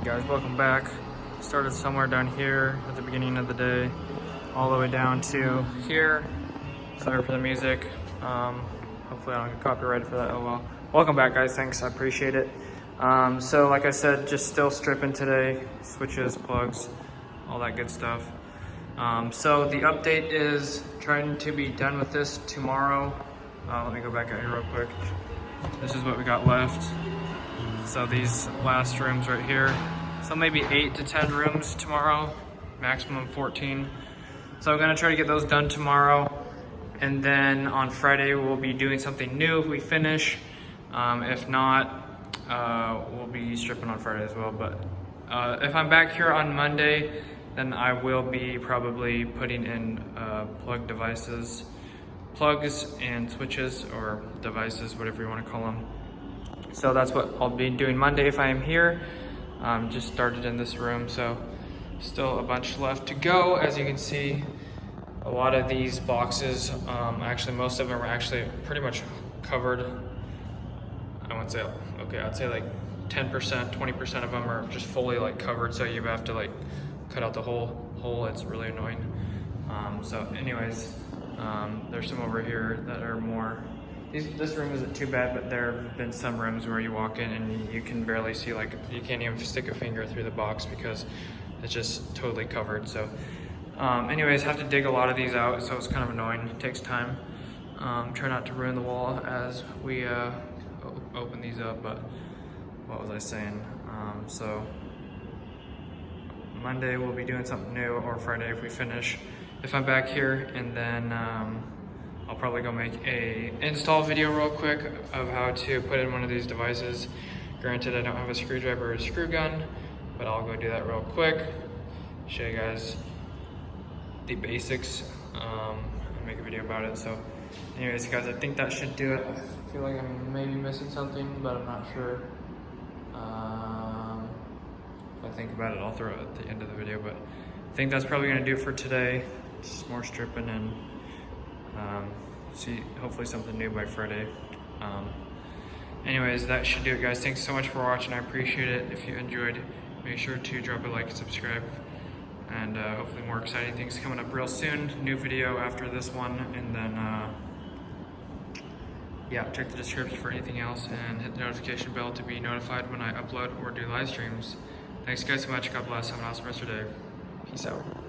Hey guys, welcome back. Started somewhere down here at the beginning of the day, all the way down to here. Sorry for the music. Hopefully I don't get copyrighted for that. Oh well. Welcome back guys, thanks, I appreciate it. So like I said, just still stripping today. Switches, plugs, all that good stuff. So the update is trying to be done with this tomorrow. Let me go back out here real quick. This is what we got left. So these last rooms right here. So maybe 8 to 10 rooms tomorrow, maximum 14. So I'm gonna try to get those done tomorrow. And then on Friday, we'll be doing something new if we finish. If not, we'll be stripping on Friday as well. But if I'm back here on Monday, then I will be probably putting in plugs and switches, or devices, whatever you want to call them. So that's what I'll be doing Monday if I am here. Just started in this room, so still a bunch left to go. As you can see, a lot of these boxes, actually most of them are actually pretty much covered. I wouldn't say, okay, I'd say like 10%, 20% of them are just fully like covered, so you have to like cut out the whole hole. It's really annoying. So anyways, there's some over here that are more, this room isn't too bad, but there have been some rooms where you walk in and you can barely see, like you can't even stick a finger through the box because it's just totally covered. So anyways, have to dig a lot of these out, so it's kind of annoying. It takes time. Try not to ruin the wall as we open these up, but what was I saying? So Monday we'll be doing something new, or Friday if we finish, if I'm back here, and then I'll probably go make a install video real quick of how to put in one of these devices. Granted, I don't have a screwdriver or a screw gun, but I'll go do that real quick. Show you guys the basics and make a video about it. So anyways guys, I think that should do it. I feel like I'm maybe missing something, but I'm not sure. If I think about it, I'll throw it at the end of the video, but I think that's probably gonna do it for today. Just more stripping and see hopefully something new by Friday. Anyways, that should do it guys. Thanks so much for watching, I appreciate it. If you enjoyed, make sure to drop a like and subscribe, and hopefully more exciting things coming up real soon. New video after this one, and then yeah, check the description for anything else and hit the notification bell to be notified when I upload or do live streams. Thanks guys so much, God bless, have an awesome rest of your day. Peace out.